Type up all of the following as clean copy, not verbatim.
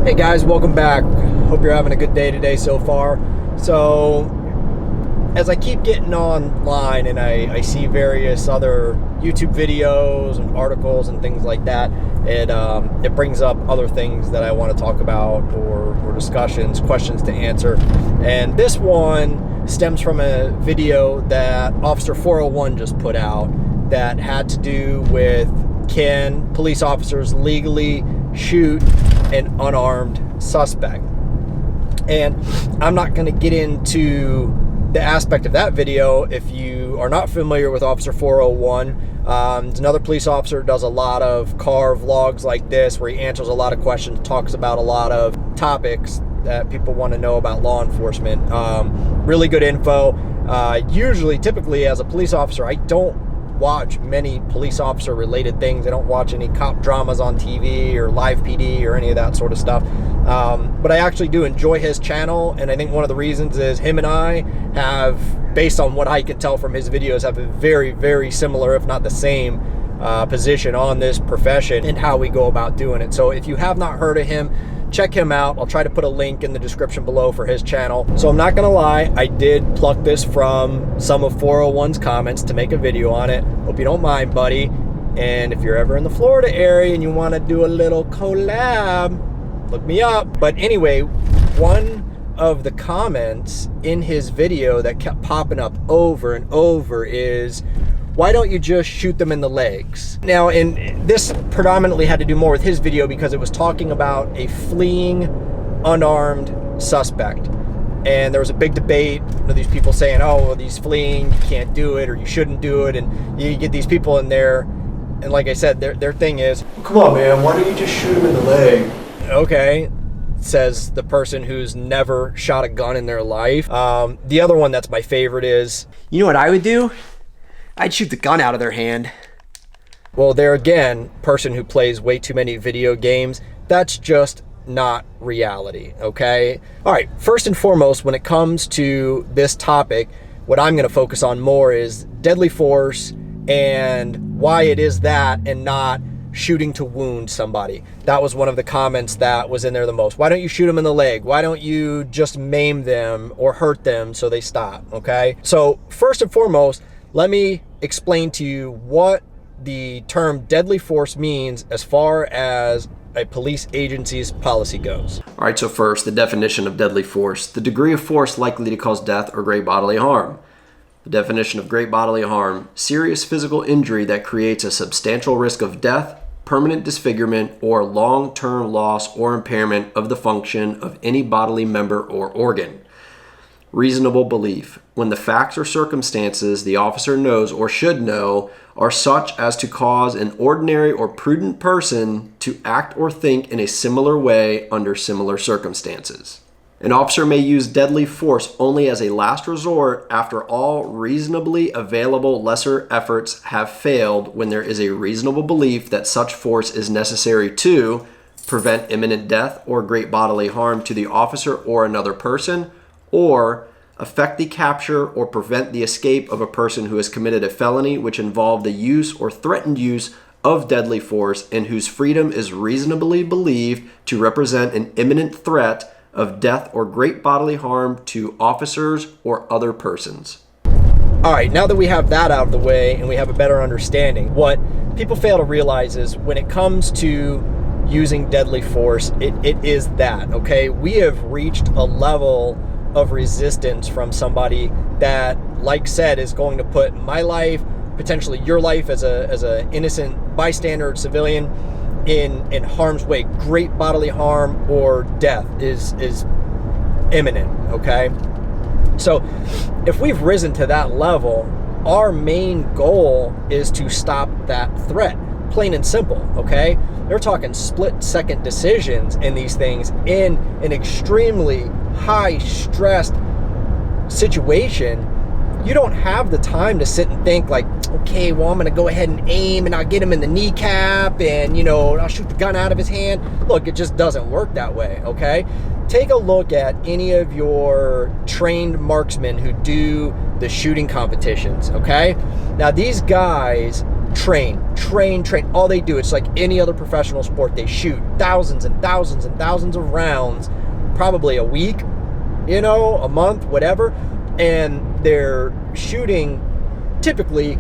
Hey guys, welcome back. Hope you're having a good day today so far. So, as I keep getting online and I see various other YouTube videos and articles and things like that, it brings up other things that I want to talk about or discussions, questions to answer. And this one stems from a video that Officer 401 just put out that had to do with, can police officers legally shoot an unarmed suspect? And I'm not going to get into the aspect of that video. If you are not familiar with Officer 401, there's another police officer who does a lot of car vlogs like this where he answers a lot of questions, talks about a lot of topics that people want to know about law enforcement. Really good info. Typically as a police officer, I don't watch many police officer related things. I don't watch any cop dramas on TV or live PD or any of that sort of stuff. But I actually do enjoy his channel, and I think one of the reasons is him and I have, based on what I can tell from his videos, have a very, very similar, if not the same, position on this profession and how we go about doing it. So if you have not heard of him, check him out. I'll try to put a link in the description below for his channel. So I'm not gonna lie, I did pluck this from some of 401's comments to make a video on it. Hope you don't mind, buddy. And if you're ever in the Florida area and you wanna do a little collab, look me up. But anyway, one of the comments in his video that kept popping up over and over is, why don't you just shoot them in the legs? Now, and this predominantly had to do more with his video because it was talking about a fleeing unarmed suspect. And there was a big debate, these people saying, oh, well, he's fleeing, you can't do it, or you shouldn't do it. And you get these people in there, and like I said, their thing is, come on, man, why don't you just shoot him in the leg? Okay, says the person who's never shot a gun in their life. The other one that's my favorite is, you know what I would do? I'd shoot the gun out of their hand. Well, there again, person who plays way too many video games, that's just not reality, okay? All right, first and foremost, when it comes to this topic, what I'm gonna focus on more is deadly force and why it is that and not shooting to wound somebody. That was one of the comments that was in there the most. Why don't you shoot them in the leg? Why don't you just maim them or hurt them so they stop, okay? So first and foremost, let me explain to you what the term deadly force means as far as a police agency's policy goes. All right, so first, the definition of deadly force: the degree of force likely to cause death or great bodily harm. The definition of great bodily harm: serious physical injury that creates a substantial risk of death, permanent disfigurement, or long-term loss or impairment of the function of any bodily member or organ. Reasonable belief: when the facts or circumstances the officer knows or should know are such as to cause an ordinary or prudent person to act or think in a similar way under similar circumstances. An officer may use deadly force only as a last resort after all reasonably available lesser efforts have failed, when there is a reasonable belief that such force is necessary to prevent imminent death or great bodily harm to the officer or another person, or effect the capture or prevent the escape of a person who has committed a felony which involved the use or threatened use of deadly force and whose freedom is reasonably believed to represent an imminent threat of death or great bodily harm to officers or other persons. All right, now that we have that out of the way and we have a better understanding, what people fail to realize is when it comes to using deadly force, it is that, okay? We have reached a level of resistance from somebody that, like said, is going to put my life, potentially your life as a innocent bystander civilian in harm's way. Great bodily harm or death is imminent, okay? So if we've risen to that level, our main goal is to stop that threat, plain and simple, okay? They're talking split-second decisions in these things in an extremely high-stressed situation. You don't have the time to sit and think like, okay, well, I'm going to go ahead and aim and I'll get him in the kneecap and, I'll shoot the gun out of his hand. Look, it just doesn't work that way, okay? Take a look at any of your trained marksmen who do the shooting competitions, okay? Now, these guys train. All they do, it's like any other professional sport. They shoot thousands and thousands and thousands of rounds, probably a week, a month, whatever. And they're shooting typically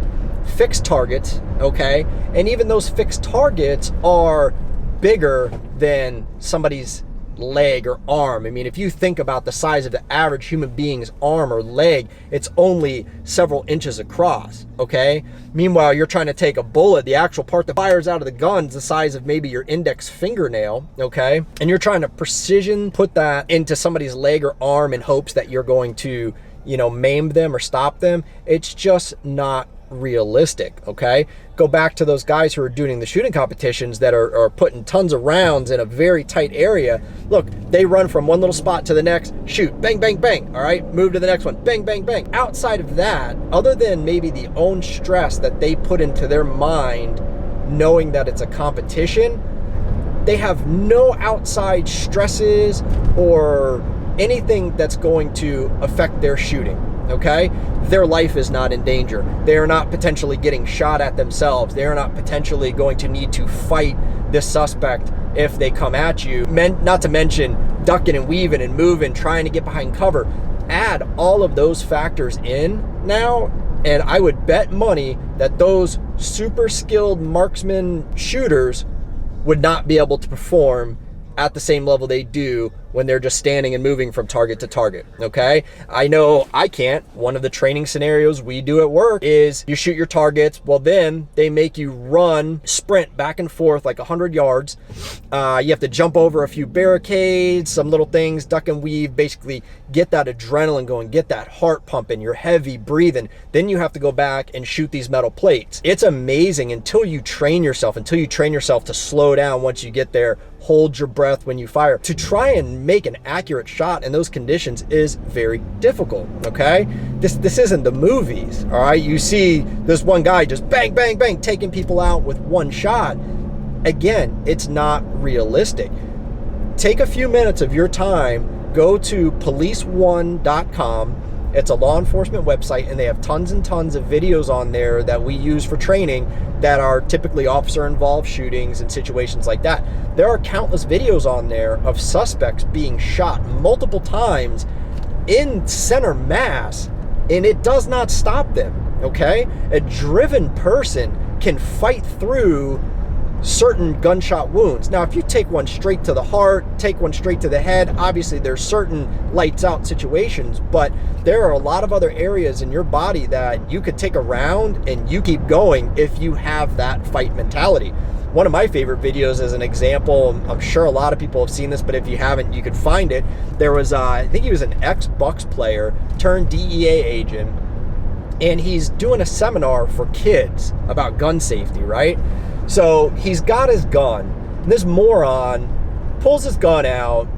fixed targets, okay? And even those fixed targets are bigger than somebody's leg or arm. I mean, if you think about the size of the average human being's arm or leg, it's only several inches across, okay? Meanwhile, you're trying to take a bullet, the actual part that fires out of the gun's the size of maybe your index fingernail, okay? And you're trying to precision put that into somebody's leg or arm in hopes that you're going to, maim them or stop them. It's just not realistic, okay? Go back to those guys who are doing the shooting competitions that are putting tons of rounds in a very tight area. Look, they run from one little spot to the next, shoot, bang, bang, bang, all right? Move to the next one, bang, bang, bang. Outside of that, other than maybe the own stress that they put into their mind, knowing that it's a competition, they have no outside stresses or anything that's going to affect their shooting, okay? Their life is not in danger. They are not potentially getting shot at themselves. They are not potentially going to need to fight this suspect if they come at you. Not to mention ducking and weaving and moving, trying to get behind cover. Add all of those factors in now, and I would bet money that those super skilled marksman shooters would not be able to perform at the same level they do when they're just standing and moving from target to target, okay? I know I can't. One of the training scenarios we do at work is you shoot your targets, well then they make you sprint back and forth like 100 yards. You have to jump over a few barricades, some little things, duck and weave, basically get that adrenaline going, get that heart pumping, you're heavy breathing. Then you have to go back and shoot these metal plates. It's amazing until you train yourself to slow down once you get there, hold your breath when you fire. To try and make an accurate shot in those conditions is very difficult, okay? This isn't the movies, all right? You see this one guy just bang, bang, bang, taking people out with one shot. Again, it's not realistic. Take a few minutes of your time, go to policeone.com. It's a law enforcement website, and they have tons and tons of videos on there that we use for training that are typically officer-involved shootings and situations like that. There are countless videos on there of suspects being shot multiple times in center mass, and it does not stop them, okay? A driven person can fight through certain gunshot wounds. Now, if you take one straight to the heart, take one straight to the head, obviously there's certain lights out situations, but there are a lot of other areas in your body that you could take a round and you keep going if you have that fight mentality. One of my favorite videos as an example, I'm sure a lot of people have seen this, but if you haven't, you could find it. There was, I think he was an ex-Bucks player turned DEA agent, and he's doing a seminar for kids about gun safety, right? So he's got his gun, and this moron pulls his gun out,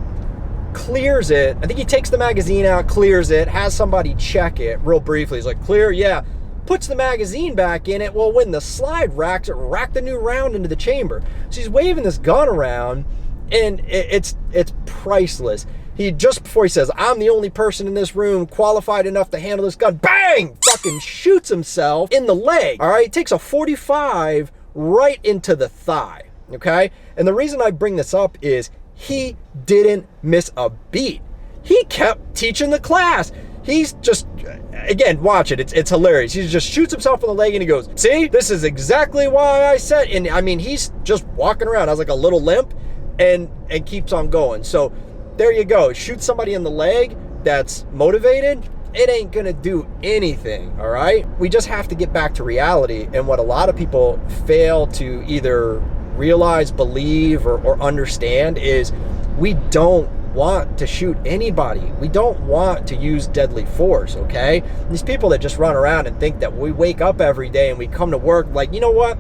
clears it. I think he takes the magazine out, clears it, has somebody check it real briefly. He's like, clear? Yeah. Puts the magazine back in it. Well, when the slide racks, it racked the new round into the chamber. So he's waving this gun around, and it's priceless. Just before he says, I'm the only person in this room qualified enough to handle this gun, bang! Fucking shoots himself in the leg. All right, takes a 45 right into the thigh, okay? And the reason I bring this up is he didn't miss a beat. He kept teaching the class. He's just, again, watch it. It's hilarious. He just shoots himself in the leg and he goes, see, this is exactly why I said, and I mean, he's just walking around, has like a little limp and keeps on going. So there you go. Shoot somebody in the leg that's motivated, it ain't gonna do anything, all right? We just have to get back to reality, and what a lot of people fail to either realize, believe, or understand is we don't want to shoot anybody. We don't want to use deadly force, okay? These people that just run around and think that we wake up every day and we come to work like, you know what?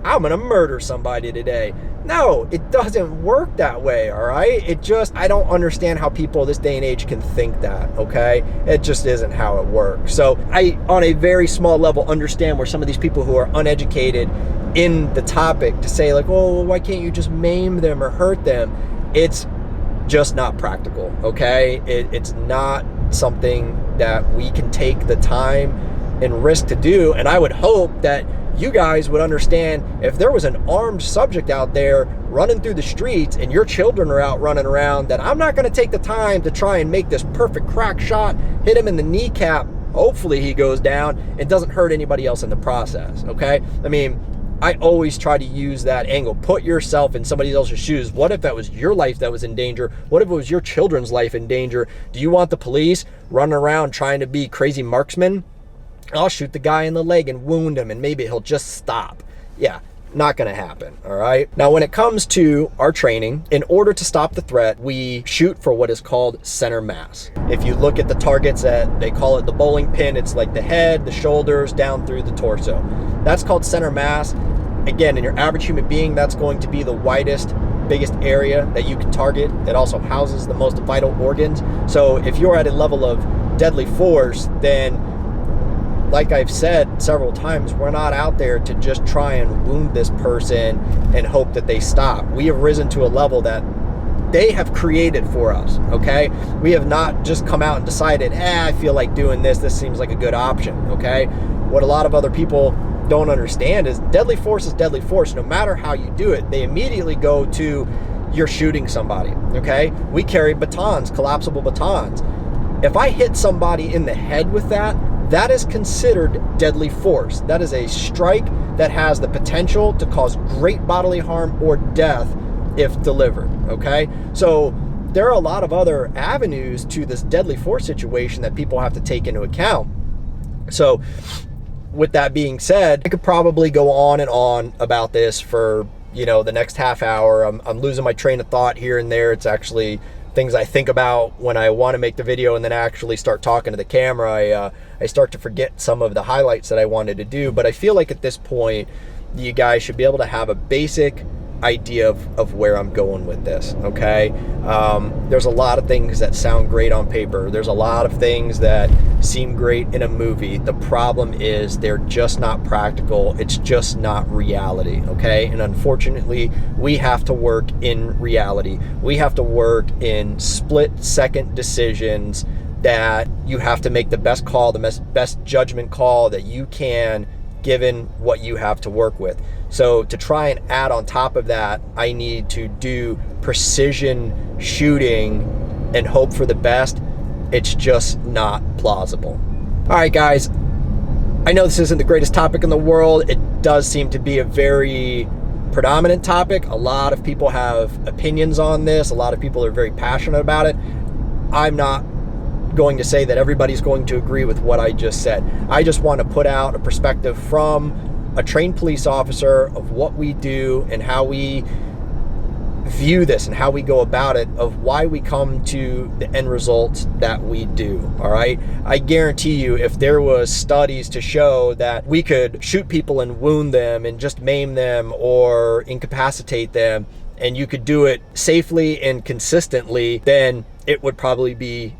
I'm gonna murder somebody today. No, it doesn't work that way, all right? I don't understand how people this day and age can think that, okay? It just isn't how it works. So I, on a very small level, understand where some of these people who are uneducated in the topic to say like, oh, why can't you just maim them or hurt them? It's just not practical, okay? It's not something that we can take the time and risk to do, and I would hope that you guys would understand if there was an armed subject out there running through the streets and your children are out running around, that I'm not going to take the time to try and make this perfect crack shot, hit him in the kneecap. Hopefully he goes down and doesn't hurt anybody else in the process, okay? I mean, I always try to use that angle. Put yourself in somebody else's shoes. What if that was your life that was in danger? What if it was your children's life in danger? Do you want the police running around trying to be crazy marksmen? I'll shoot the guy in the leg and wound him and maybe he'll just stop. Yeah, not gonna happen, all right? Now, when it comes to our training, in order to stop the threat, we shoot for what is called center mass. If you look at the targets that they call it the bowling pin, it's like the head, the shoulders, down through the torso. That's called center mass. Again, in your average human being, that's going to be the widest, biggest area that you can target. It also houses the most vital organs. So if you're at a level of deadly force, then like I've said several times, we're not out there to just try and wound this person and hope that they stop. We have risen to a level that they have created for us, okay? We have not just come out and decided, I feel like doing this. This seems like a good option, okay? What a lot of other people don't understand is deadly force is deadly force. No matter how you do it, they immediately go to you're shooting somebody, okay? We carry batons, collapsible batons. If I hit somebody in the head with that, that is considered deadly force. That is a strike that has the potential to cause great bodily harm or death if delivered, okay? So there are a lot of other avenues to this deadly force situation that people have to take into account. So with that being said, I could probably go on and on about this for, you know, the next half hour. I'm losing my train of thought here and there. It's actually things I think about when I want to make the video and then actually start talking to the camera. I start to forget some of the highlights that I wanted to do, but I feel like at this point, you guys should be able to have a basic idea of where I'm going with this, okay? There's a lot of things that sound great on paper. There's a lot of things that seem great in a movie. The problem is they're just not practical. It's just not reality, okay? And unfortunately, we have to work in reality. We have to work in split-second decisions that you have to make the best call, the best judgment call that you can, given what you have to work with. So to try and add on top of that, I need to do precision shooting and hope for the best. It's just not plausible. All right, guys, I know this isn't the greatest topic in the world. It does seem to be a very predominant topic. A lot of people have opinions on this. A lot of people are very passionate about it. I'm not going to say that everybody's going to agree with what I just said. I just want to put out a perspective from a trained police officer of what we do and how we view this and how we go about it, of why we come to the end results that we do, all right? I guarantee you, if there was studies to show that we could shoot people and wound them and just maim them or incapacitate them, and you could do it safely and consistently, then it would probably be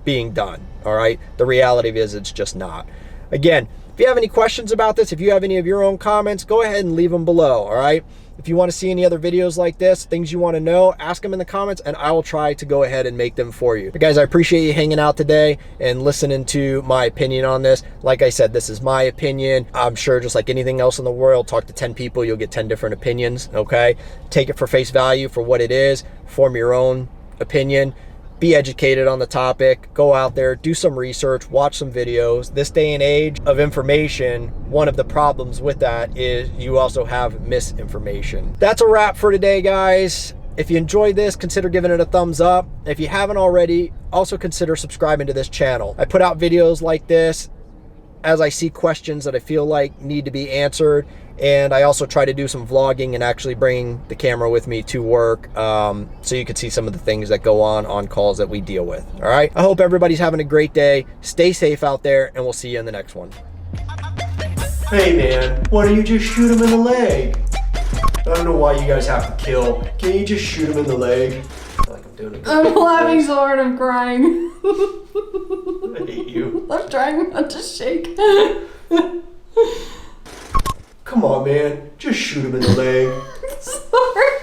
being done, all right? The reality is it's just not. Again, if you have any questions about this, if you have any of your own comments, go ahead and leave them below, all right? If you want to see any other videos like this, things you want to know, ask them in the comments and I will try to go ahead and make them for you. But guys, I appreciate you hanging out today and listening to my opinion on this. Like I said, this is my opinion. I'm sure just like anything else in the world, talk to 10 people, you'll get 10 different opinions, okay? Take it for face value for what it is, form your own opinion. Be educated on the topic, go out there, do some research, watch some videos. This day and age of information, one of the problems with that is you also have misinformation. That's a wrap for today, guys. If you enjoyed this, consider giving it a thumbs up. If you haven't already, also consider subscribing to this channel. I put out videos like this as I see questions that I feel like need to be answered. And I also try to do some vlogging and actually bring the camera with me to work so you can see some of the things that go on calls that we deal with. All right. I hope everybody's having a great day. Stay safe out there and we'll see you in the next one. Hey man, why don't you just shoot him in the leg? I don't know why you guys have to kill. Can you just shoot him in the leg? I feel like I'm doing it. I'm laughing so hard I'm crying. I hate you. I'm trying not to shake. Come on, man. Just shoot him in the leg. Sorry.